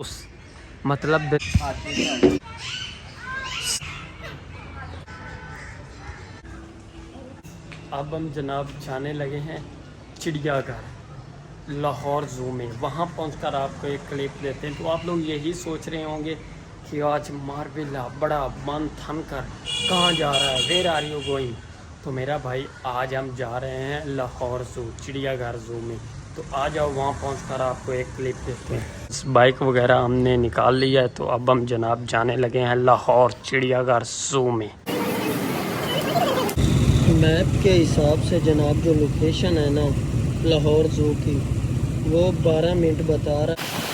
उस मतलब अब हम जनाब जाने लगे हैं चिड़ियाघर लाहौर ज़ू में। वहाँ पहुंचकर आपको एक क्लिप देते हैं। तो आप लोग यही सोच रहे होंगे कि आज मारविला बड़ा मन थम कर कहाँ जा रहा है, वेयर आर यू गोइंग। तो मेरा भाई आज हम जा रहे हैं लाहौर ज़ू, चिड़ियाघर ज़ू में। तो आ जाओ, वहाँ पहुंचकर आपको एक क्लिप देते हैं। इस बाइक वगैरह हमने निकाल लिया है। तो अब हम जनाब जाने लगे हैं लाहौर चिड़ियाघर ज़ू में। मैप के हिसाब से जनाब जो लोकेशन है ना लाहौर ज़ू की, वो 12 मिनट बता रहा है।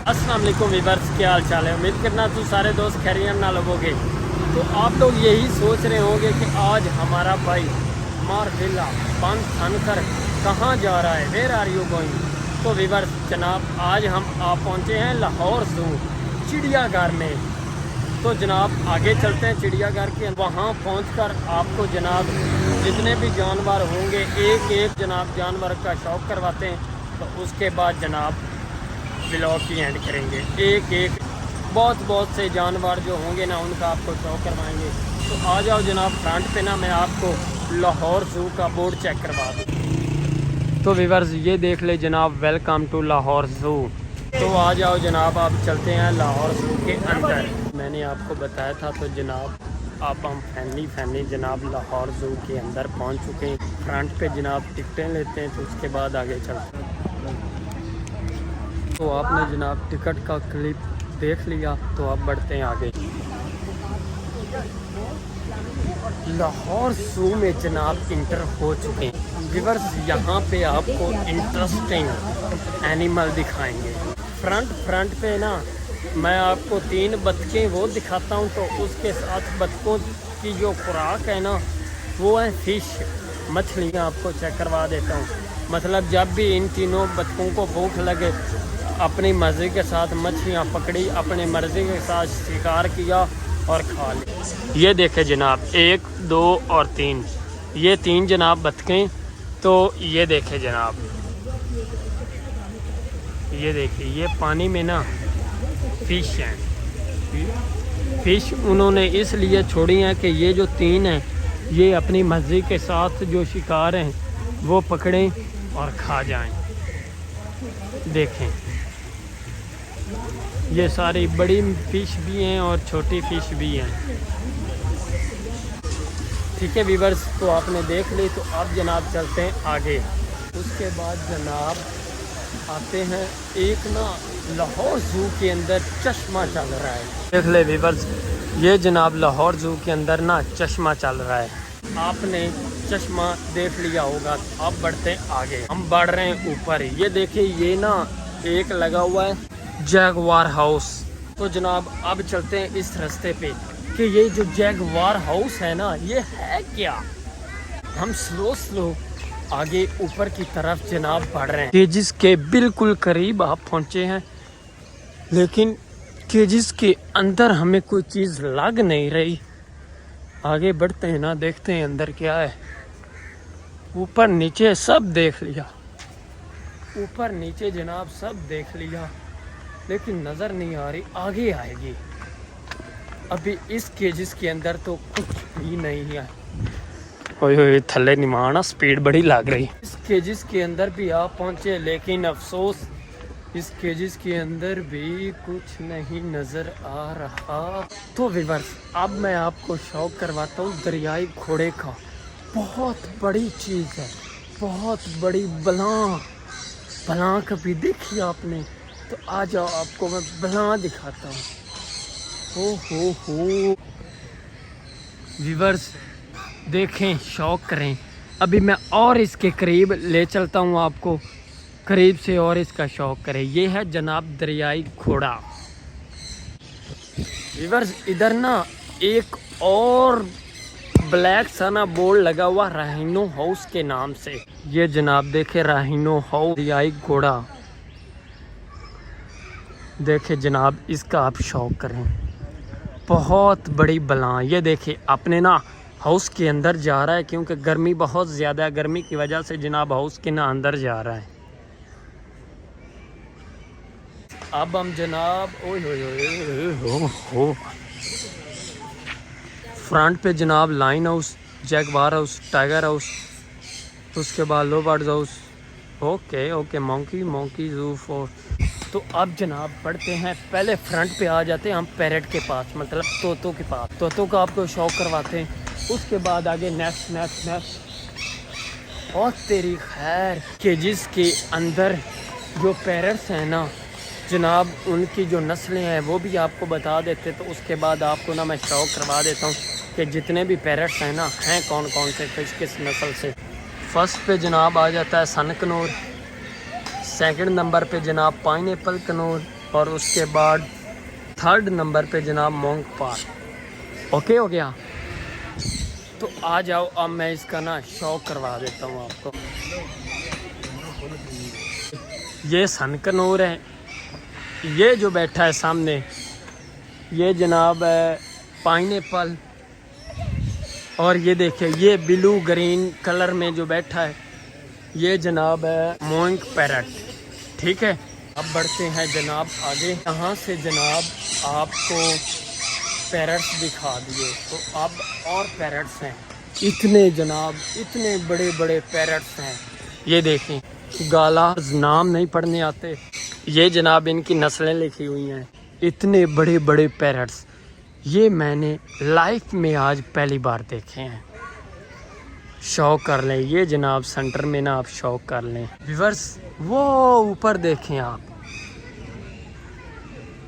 अस्सलाम वालेकुम वीवर्स, क्या हाल चाल है। उम्मीद करना तो सारे दोस्त खैरियत ना लोगोगे। तो आप लोग यही सोच रहे होंगे कि आज हमारा भाई मारविला बन थन कर कहाँ जा रहा है, वेयर आर यू गोइंग। तो वीवर्स जनाब आज हम आ पहुँचे हैं लाहौर ज़ू चिड़ियाघर में। तो जनाब आगे चलते हैं चिड़ियाघर के। वहाँ पहुँचकर आपको जनाब जितने भी जानवर होंगे एक एक जनाब जानवर का शौक़ करवाते हैं। तो उसके बाद जनाब व्लॉग की एंड करेंगे। एक एक बहुत से जानवर जो होंगे ना उनका आपको शो करवाएंगे। तो आ जाओ जनाब फ्रंट पे ना मैं आपको लाहौर ज़ू का बोर्ड चेक करवा दूँ। तो व्यूअर्स ये देख ले जनाब, वेलकम टू लाहौर ज़ू। तो आ जाओ जनाब, आप चलते हैं लाहौर ज़ू के अंदर। मैंने आपको बताया था। तो जनाब अब हम फैमिली जनाब लाहौर ज़ू के अंदर पहुंच चुके हैं। फ्रंट पे जनाब टिकटें लेते हैं, तो उसके बाद आगे चलते हैं। तो आपने जनाब टिकट का क्लिप देख लिया। तो अब बढ़ते हैं आगे। लाहौर ज़ू में जनाब इंटर हो चुके हैं। व्यूअर्स यहाँ पे आपको इंटरेस्टिंग एनिमल दिखाएंगे। फ्रंट पे ना मैं आपको 3 बतखें वो दिखाता हूँ। तो उसके साथ बतखों की जो खुराक है ना वो है फ़िश, मछलियाँ आपको चेक करवा देता हूँ। मतलब जब भी इन तीनों बतखों को भूख लगे अपनी मर्ज़ी के साथ मछलियाँ पकड़ी, अपनी मर्ज़ी के साथ शिकार किया और खा लिया। ये देखे जनाब 1 2 और 3, ये 3 जनाब बतखें। तो ये देखे जनाब, ये देखिए ये पानी में ना फ़िश हैं। फ़िश उन्होंने इसलिए छोड़ी हैं कि ये जो 3 हैं ये अपनी मर्ज़ी के साथ जो शिकार हैं वो पकड़ें और खा जाएं। देखें ये सारी बड़ी फ़िश भी हैं और छोटी फ़िश भी हैं। ठीक है व्यूअर्स, तो आपने देख ली। तो अब जनाब चलते हैं आगे। उसके बाद जनाब आते हैं एक ना लाहौर ज़ू के अंदर चश्मा चल रहा है। देख ले व्यूअर्स, ये जनाब लाहौर ज़ू के अंदर ना चश्मा चल रहा है। आपने चश्मा देख लिया होगा। अब बढ़ते हैं आगे, हम बढ़ रहे हैं ऊपर। ये देखिए ये ना एक लगा हुआ है जैगवार हाउस। तो जनाब अब चलते हैं इस रास्ते पे कि ये जो जैगवार हाउस है ना ये है क्या। हम स्लो आगे ऊपर की तरफ जनाब बढ़ रहे हैं। केजिस के बिल्कुल करीब आप पहुंचे हैं, लेकिन केजिस के अंदर हमें कोई चीज़ लग नहीं रही। आगे बढ़ते हैं ना, देखते हैं अंदर क्या है। ऊपर नीचे सब देख लिया, ऊपर नीचे जनाब सब देख लिया, लेकिन नज़र नहीं आ रही। आगे आएगी। अभी इस केजिस के अंदर तो कुछ भी नहीं है। ओए थल्ले नहीं मारना, स्पीड बड़ी लग रही। इस केजिस के अंदर भी आप पहुंचे, लेकिन अफसोस इस केजिस के अंदर भी कुछ नहीं नज़र आ रहा। तो व्यूअर्स अब मैं आपको शौक करवाता हूँ दरियाई घोड़े का। बहुत बड़ी चीज़ है, बहुत बड़ी बलां कभी देखी आपने? तो आ जाओ आपको मैं बलां दिखाता हूँ। हो व्यूअर्स देखें, शौक करें। अभी मैं और इसके करीब ले चलता हूँ आपको, करीब से और इसका शौक करें। ये है जनाब दरियाई घोड़ा। व्यूअर्स इधर ना एक और ब्लैक सा ना बोर्ड लगा हुआ राहिनो हाउस के नाम से। ये जनाब देखे राहिनो हाउस दरियाई घोड़ा। देखे जनाब, इसका आप शौक करें, बहुत बड़ी बला। ये देखिए अपने ना हाउस के अंदर जा रहा है, क्योंकि गर्मी बहुत ज़्यादा है, गर्मी की वजह से जनाब हाउस के ना अंदर जा रहा है। अब हम जनाब फ्रंट पे जनाब line house, Jaguar house, tiger house, उसके बाद लो बर्ड्स हाउस, ओके मंकी जू फॉर। तो अब जनाब बढ़ते हैं, पहले फ्रंट पे आ जाते हैं हम पैरट के पास, मतलब तोतों के पास। तोतों का आपको शौक करवाते हैं, उसके बाद आगे नेक्स्ट और तेरी खैर के जिसके अंदर जो पैरट्स हैं ना जनाब, उनकी जो नस्लें हैं वो भी आपको बता देते। तो उसके बाद आपको ना मैं शौक करवा देता हूँ कि जितने भी पैरट्स हैं ना हैं कौन कौन से, किस नस्ल से। फर्स्ट पे जनाब आ जाता है सन कनूर, सेकंड नंबर पे जनाब पाइनएप्पल कनूर, और उसके बाद थर्ड नंबर पे जनाब मोंग पार। ओके हो गया। तो आ जाओ, अब मैं इसका ना शौक करवा देता हूँ आपको। ये सन कनूर है, ये जो बैठा है सामने ये जनाब है पाइनएप्पल, और ये देखिए ये ब्लू ग्रीन कलर में जो बैठा है ये जनाब है मोंग पैरट। ठीक है, अब बढ़ते हैं जनाब आगे। यहाँ से जनाब आपको पैरट्स दिखा दिए, तो अब और पैरट्स हैं इतने जनाब, इतने बड़े बड़े पैरट्स हैं। ये देखें, गाला नाम नहीं पढ़ने आते, ये जनाब इनकी नस्लें लिखी हुई हैं। इतने बड़े बड़े पैरट्स ये मैंने लाइफ में आज पहली बार देखे हैं। शौक कर लें, ये जनाब सेंटर में ना आप शौक कर लें। व्यूअर्स वो ऊपर देखें आप,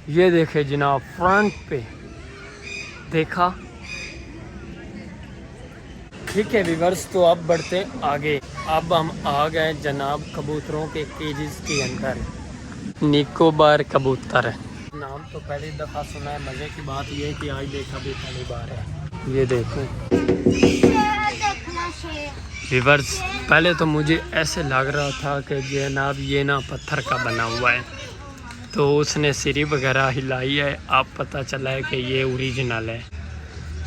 ये देखें जनाब फ्रंट पे, देखा। ठीक है व्यूअर्स, तो अब बढ़ते हैं आगे। अब हम आ गए जनाब कबूतरों के केजेस के अंदर। निकोबार कबूतर नाम तो पहली दफ़ा सुना है, मज़े की बात ये है कि आज देखा भी पहली बार है। ये देखो व्यूअर्स, पहले तो मुझे ऐसे लग रहा था कि जनाब ये ना पत्थर का बना हुआ है, तो उसने सीढ़ी वगैरह हिलाई है, अब पता चला है कि ये ओरिजिनल है।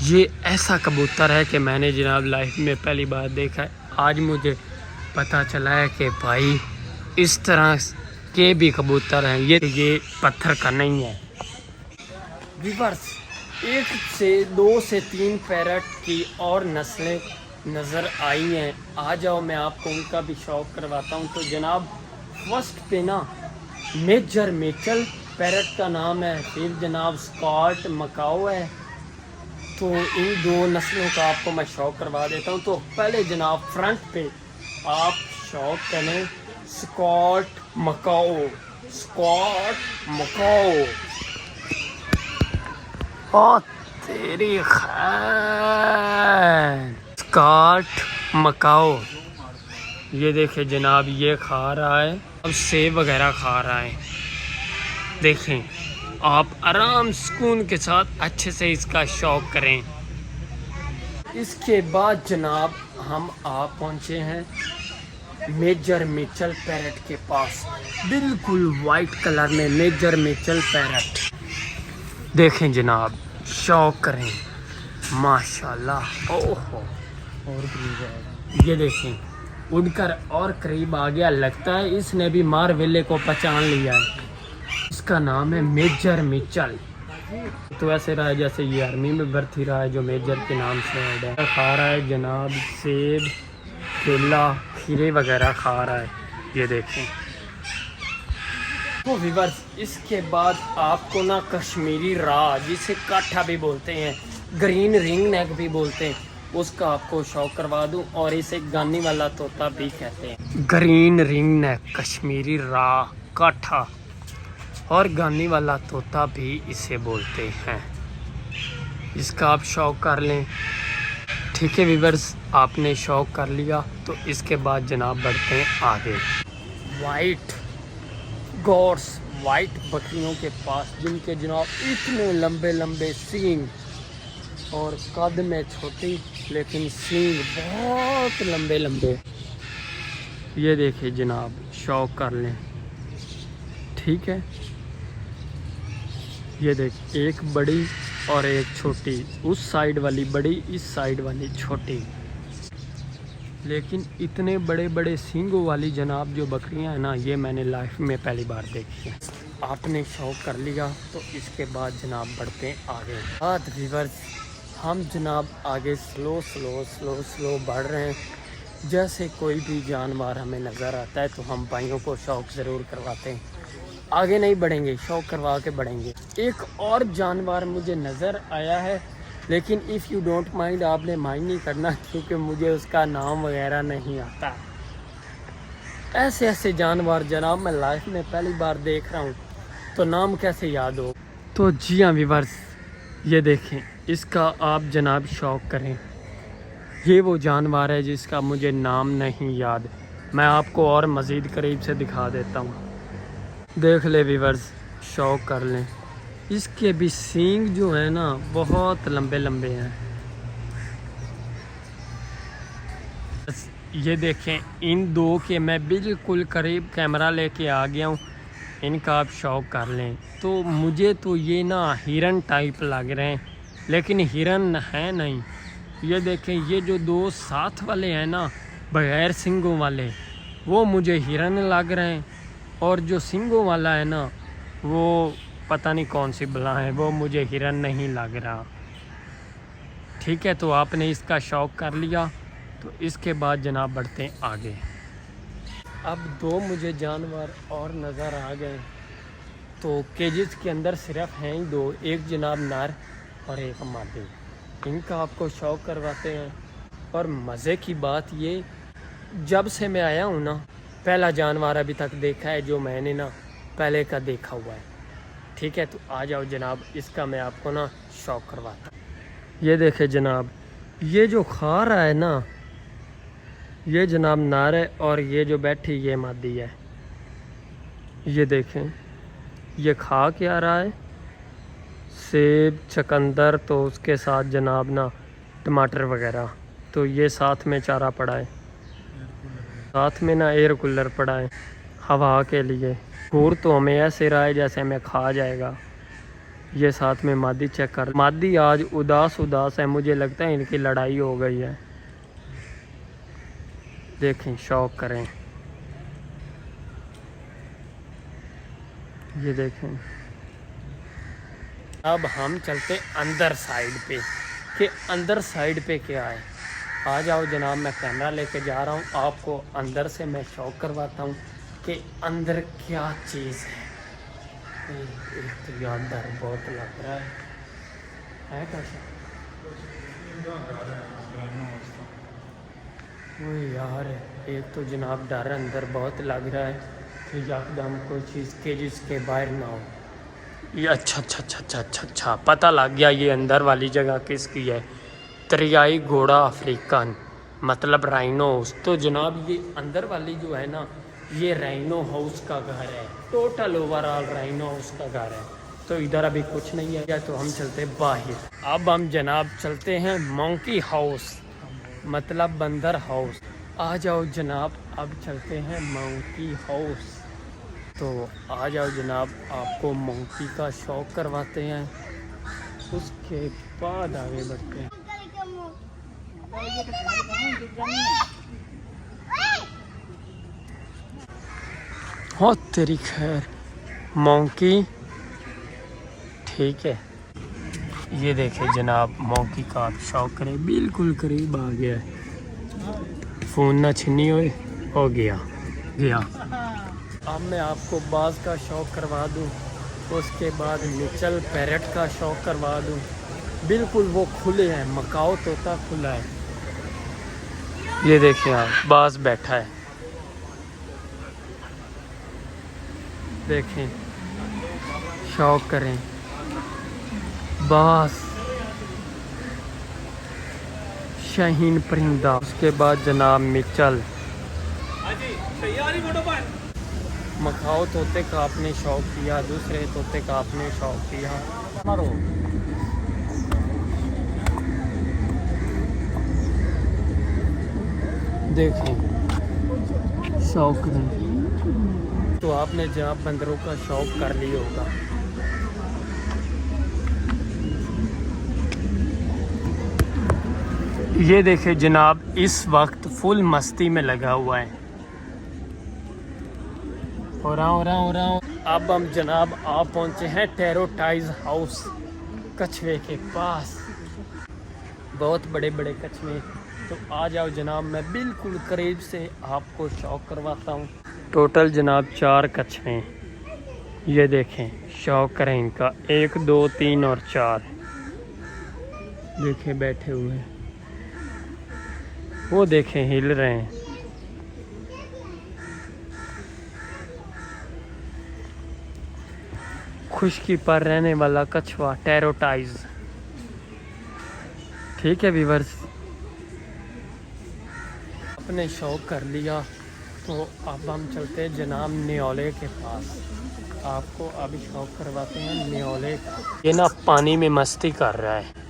ये ऐसा कबूतर है कि मैंने जनाब लाइफ में पहली बार देखा है। आज मुझे पता चला है कि भाई इस तरह के भी कबूतर हैं, ये पत्थर का नहीं है। व्यूअर्स, 1 से 2 से 3 पैरट की और नस्लें नज़र आई हैं। आ जाओ, मैं आपको उनका भी शौक करवाता हूँ। तो जनाब फर्स्ट पे ना मेजर मिचेल पैरट का नाम है, फिर जनाब स्कॉट मकाओ है। तो इन 2 नस्लों का आपको मैं शौक करवा देता हूँ। तो पहले जनाब फ्रंट पे आप शौक करें स्कॉट मकाओ, ओ तेरी खैर, स्कॉट मकाओ। ये देखे जनाब, ये खा रहा है, अब सेब वगैरह खा रहा है। देखें आप, आराम सुकून के साथ अच्छे से इसका शौक करें। इसके बाद जनाब हम आ पहुँचे हैं मेजर मिचेल पैरट के पास, बिल्कुल वाइट कलर में मेजर मिचेल पैरट। देखें जनाब, शौक करें, माशाल्लाह। ओहो, और ये देखें उड़कर और करीब आ गया, लगता है इसने भी मारवेले को पहचान लिया है। इसका नाम है मेजर मिचेल। तो ऐसे रहा है जैसे ये आर्मी में भर्ती रहा है, जो मेजर के नाम से है। खा रहा है जनाब सेब, केला, खीरे वगैरह खा रहा है, ये देखें। तो व्यूअर्स, इसके बाद आपको ना कश्मीरी राज, जिसे काठा भी बोलते हैं, ग्रीन रिंग नेक भी बोलते हैं, उसका आपको शौक करवा दूं। और इसे गानी वाला तोता भी कहते हैं। ग्रीन रिंग नेक, कश्मीरी रा, काठा और गानी वाला तोता भी इसे बोलते हैं। इसका आप शौक कर लें। ठीक है व्यूअर्स, आपने शौक कर लिया, तो इसके बाद जनाब बढ़ते हैं आगे। वाइट गॉर्स, वाइट बकरियों के पास, जिनके जनाब इतने लंबे लंबे सींग और कद में छोटी, लेकिन सींग बहुत लंबे लंबे। ये देखिए जनाब, शौक कर लें। ठीक है, ये देख, एक बड़ी और एक छोटी, उस साइड वाली बड़ी, इस साइड वाली छोटी। लेकिन इतने बड़े बड़े सींगों वाली जनाब जो बकरियां हैं ना, ये मैंने लाइफ में पहली बार देखी है। आपने शौक कर लिया तो इसके बाद जनाब बढ़ते हैं आगे। बात व्यूअर्स, हम जनाब आगे स्लो स्लो स्लो स्लो बढ़ रहे हैं। जैसे कोई भी जानवर हमें नज़र आता है तो हम भाइयों को शौक ज़रूर करवाते हैं। आगे नहीं बढ़ेंगे, शौक करवा के बढ़ेंगे। एक और जानवर मुझे नज़र आया है, लेकिन इफ़ यू डोंट माइंड, आपने माइंड नहीं करना क्योंकि मुझे उसका नाम वगैरह नहीं आता। ऐसे ऐसे जानवर जनाब मैं लाइफ में पहली बार देख रहा हूँ, तो नाम कैसे याद हो। तो जी हाँ व्यूअर्स, ये देखें, इसका आप जनाब शौक करें। ये वो जानवर है जिसका मुझे नाम नहीं याद। मैं आपको और मज़ीद करीब से दिखा देता हूँ। देख ले व्यूअर्स, शौक कर लें। इसके भी सींग जो है ना बहुत लंबे लंबे हैं। ये देखें, इन दो के मैं बिल्कुल करीब कैमरा लेके आ गया हूँ। इनका आप शौक कर लें। तो मुझे तो ये ना हिरन टाइप लग रहे हैं, लेकिन हिरन है नहीं। ये देखें, ये जो दो साथ वाले हैं ना बगैर सींगों वाले, वो मुझे हिरन लग रहे हैं। और जो सींगों वाला है ना, वो पता नहीं कौन सी बला है, वो मुझे हिरन नहीं लग रहा। ठीक है, तो आपने इसका शौक कर लिया, तो इसके बाद जनाब बढ़ते हैं आगे। अब दो मुझे जानवर और नज़र आ गए। तो केजेस के अंदर सिर्फ हैं ही दो, एक जनाब नर और एक मादी। इनका आपको शौक करवाते हैं। और मज़े की बात ये, जब से मैं आया हूँ ना, पहला जानवर अभी तक देखा है जो मैंने ना पहले का देखा हुआ है। ठीक है, तो आ जाओ जनाब, इसका मैं आपको ना शौक करवाता हूँ। ये देखे जनाब, ये जो खा रहा है ना, ये जनाब नर है और ये जो बैठी ये मादी है। ये देखें, ये खा क्या रहा है, सेब चकंदर, तो उसके साथ जनाब ना टमाटर वगैरह। तो ये साथ में चारा पड़ा है, साथ में ना एयर कूलर पड़ा है हवा के लिए। घूर तो हमें ऐसे रहा है जैसे हमें खा जाएगा। ये साथ में मादी चेक कर, मादी आज उदास उदास है, मुझे लगता है इनकी लड़ाई हो गई है। देखें, शौक करें। ये देखें। अब हम चलते अंदर साइड पे, कि अंदर साइड पे क्या है। आ जाओ जनाब, मैं कैमरा लेके जा रहा हूँ, आपको अंदर से मैं शौक करवाता हूँ कि अंदर क्या चीज़ है। एक तो यार डर बहुत लग रहा है कैसा। वो यार, एक तो जनाब डर अंदर बहुत लग रहा है कि एकदम कोई चीज़ के जिसके बाहर ना हो। ये अच्छा, पता लग गया ये अंदर वाली जगह किसकी है। दरियाई घोड़ा अफ्रीकन, मतलब राइनो हाउस। तो जनाब ये अंदर वाली जो है ना, ये राइनो हाउस का घर है। टोटल ओवरऑल राइनो हाउस का घर है। तो इधर अभी कुछ नहीं है, तो हम चलते बाहर। अब हम जनाब चलते हैं मंकी हाउस, मतलब बंदर हाउस। आ जाओ जनाब, अब चलते हैं मंकी हाउस। तो आ जाओ जनाब, आपको मंकी का शौक करवाते हैं, उसके बाद आगे बढ़ते हैं। हो तेरी खैर, मंकी। ठीक है, ये देखे जनाब, मंकी का आप शौक करें, बिल्कुल करीब आ गया है। फ़ोन ना छिन्नी हो गया। अब मैं आपको बाज का शौक करवा दूं, उसके बाद मिचल पैरट का शौक करवा दूं। बिल्कुल वो खुले हैं, मकाओ तोता खुला है। ये देखिए आप, बाज बैठा है, देखें, शौक करें। बाज शाहीन परिंदा, उसके बाद जनाब मिचल। मकाओ तोते का आपने शौक किया, दूसरे तोते का आपने शौक किया। देखो, शौक नहीं तो आपने जनाब बंदरों का शौक कर लिया होगा। ये देखे जनाब, इस वक्त फुल मस्ती में लगा हुआ है। हो रहा। अब हम जनाब आप पहुंचे हैं टेरोटाइज हाउस कछुए के पास। बहुत बड़े बड़े कछुए, तो आ जाओ जनाब, मैं बिल्कुल करीब से आपको शौक करवाता हूँ। टोटल जनाब 4 कछुए, ये देखें, शौक करें इनका, 1 2 3 और 4 देखें बैठे हुए हैं। वो देखें हिल रहे हैं। खुशकी पर रहने वाला कछुआ टेरोटाइज। ठीक है व्यूअर्स, अपने शौक कर लिया, तो अब हम चलते हैं जनाब न्योले के पास। आपको अभी शौक करवाते हैं न्योले का। ये ना पानी में मस्ती कर रहा है।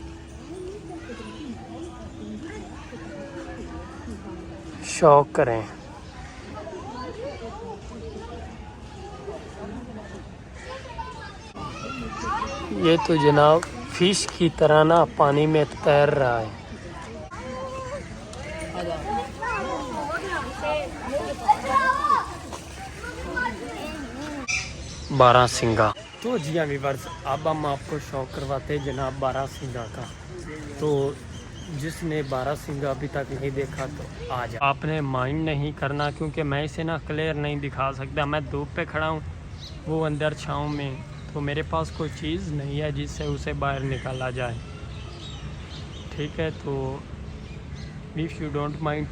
शौक करें। ये तो जनाब फिश की तरह ना पानी में तैर रहा है। बारहसिंगा। तो जी हाँ व्यूअर्स, अब हम आपको शौक करवाते हैं जनाब बारहसिंगा का। तो जिसने बारहसिंगा अभी तक नहीं देखा तो आ जाए। आपने माइंड नहीं करना, क्योंकि मैं इसे ना क्लियर नहीं दिखा सकता। मैं धूप पे खड़ा हूँ, वो अंदर छाँव में, तो मेरे पास कोई चीज़ नहीं है जिससे उसे बाहर निकाला जाए। ठीक है, तो इफ़ यू डोंट माइंड,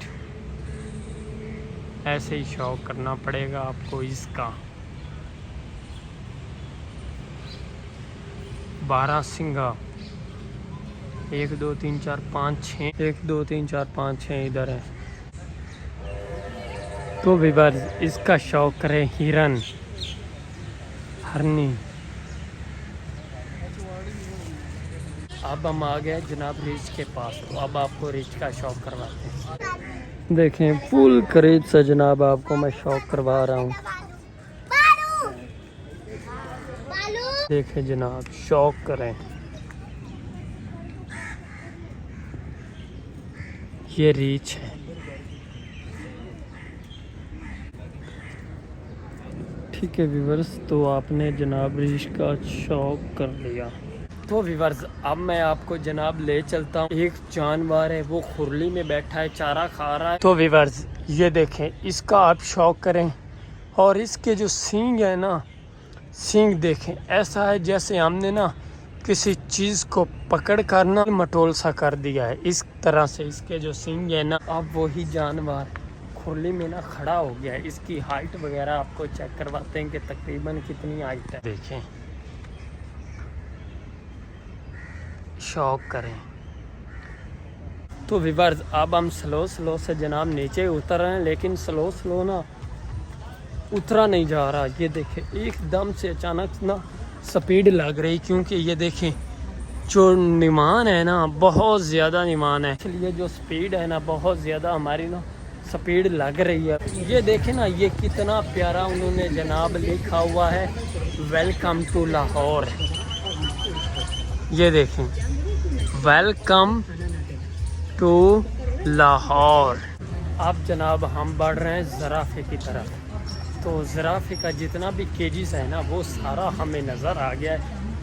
ऐसे ही शौक करना पड़ेगा आपको इसका। बारहसिंगा 1 2 3 4 5 6, 1 2 3 4 5 6 इधर है। तो व्यूअर्स, इसका शौक करें हिरन, हरनी। अब हम आ गए जनाब रिच के पास, तो अब आपको रिच का शौक करवाते हैं। देखें फुल करीब से जनाब आपको मैं शौक करवा रहा हूँ। देखें जनाब, शौक करें। ये रीच है। ठीक है व्यूअर्स, तो आपने जनाब रीच का शौक कर लिया। तो व्यूअर्स, अब मैं आपको जनाब ले चलता हूँ। एक जानवर है, वो खुरली में बैठा है, चारा खा रहा है। तो व्यूअर्स, ये देखें, इसका आप शौक करें। और इसके जो सींग है ना, सींग देखें, ऐसा है जैसे हमने ना किसी चीज़ को पकड़ कर ना मटोल सा कर दिया है। इस तरह से इसके जो सींग है ना, अब वही जानवर खुरली में ना खड़ा हो गया है। इसकी हाइट वगैरह आपको चेक करवाते हैं कि तकरीबन कितनी हाइट है। देखें, शौक करें। तो व्यूअर्स, अब हम स्लो से जनाब नीचे उतर रहे हैं, लेकिन स्लो ना उतरा नहीं जा रहा। ये देखें, एकदम से अचानक ना स्पीड लग रही, क्योंकि ये देखें जो निमान है ना, बहुत ज़्यादा निमान है, इसलिए जो स्पीड है ना, बहुत ज़्यादा हमारी ना स्पीड लग रही है। ये देखें ना, ये कितना प्यारा उन्होंने जनाब लिखा हुआ है, वेलकम टू लाहौर। ये देखें, वेलकम टू लाहौर। अब जनाब हम बढ़ रहे हैं ज़राफ़े की तरफ। तो ज़राफ़े का जितना भी केजीस है ना, वो सारा हमें नज़र आ गया है।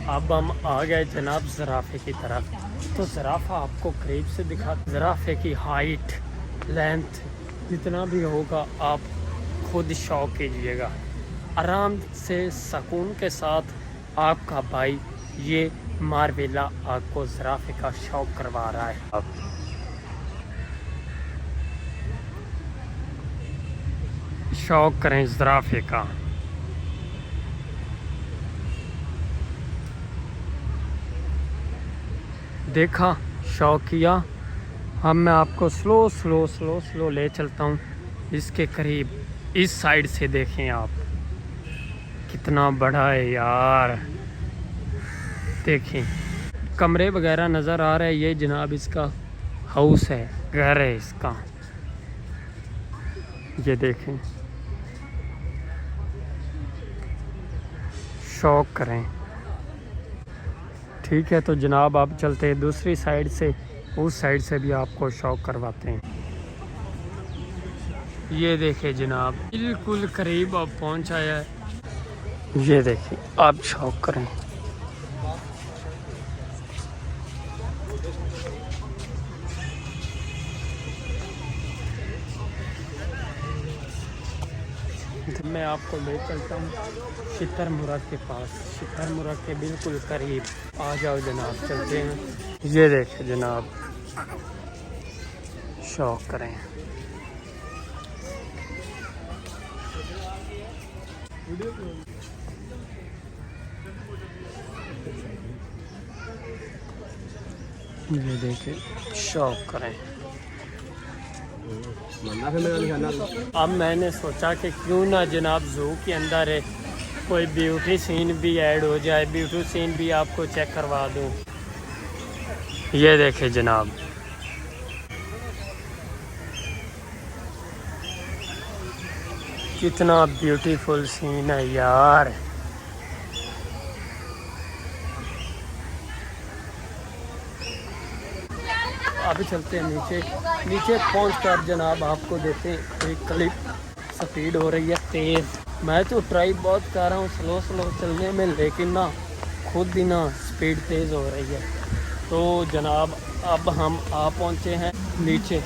अब हम आ गए जनाब ज़राफ़े की तरफ। तो ज़राफ़ा आपको करीब से दिखा। ज़राफ़े की हाइट, लेंथ जितना भी होगा आप खुद शौक कीजिएगा। आराम से सुकून के साथ आपका भाई ये मारवेला आपको ज़राफ़े का शौक करवा रहा है। अब शौक करें ज़राफ़े का। देखा, शौक किया। अब मैं आपको स्लो ले चलता हूँ इसके करीब। इस साइड से देखें आप, कितना बड़ा है यार। देखें, कमरे वगैरह नज़र आ रहे हैं। ये जनाब इसका हाउस है, घर है इसका। ये देखें, शौक करें। ठीक है, तो जनाब आप चलते हैं दूसरी साइड से। उस साइड से भी आपको शौक करवाते हैं। ये देखिए जनाब, बिल्कुल करीब अब पहुंच आया है। ये देखिए, आप शौक करें। मैं आपको ले चलता हूँ शितरमुरा के पास, शितरमुरा के बिल्कुल करीब। आ जाओ जनाब, चलते हैं। ये देखिए जनाब, शौक करें। ये देखिए, शौक करें। अब मैंने सोचा कि क्यों ना जनाब जू के अंदर है कोई ब्यूटी सीन भी ऐड हो जाए, ब्यूटी सीन भी आपको चेक करवा दूं। ये देखे जनाब, कितना ब्यूटीफुल सीन है यार। अभी चलते हैं नीचे। नीचे पहुंचकर जनाब आपको देते हैं एक क्लिप। स्पीड हो रही है तेज़। मैं तो ट्राई बहुत कर रहा हूँ स्लो स्लो चलने में, लेकिन ना खुद ही ना स्पीड तेज़ हो रही है। तो जनाब अब हम आ पहुँचे हैं नीचे।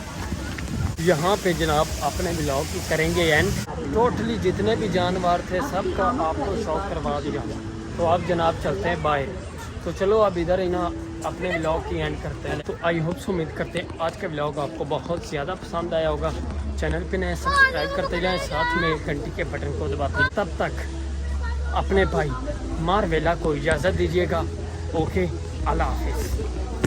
यहाँ पे जनाब अपने ब्लॉग की करेंगे एंड। टोटली जितने भी जानवर थे सबका आपको शौक करवा दिया। तो अब जनाब चलते हैं बाहर। तो चलो अब इधर ही ना अपने व्लॉग की एंड करते हैं। तो आई होप सो उम्मीद करते हैं आज का व्लॉग आपको बहुत ज़्यादा पसंद आया होगा। चैनल पे नए सब्सक्राइब करते जाएं, साथ में घंटी के बटन को दबाते हैं। तब तक अपने भाई मारवेला को इजाज़त दीजिएगा। ओके, अल्लाह हाफिज़।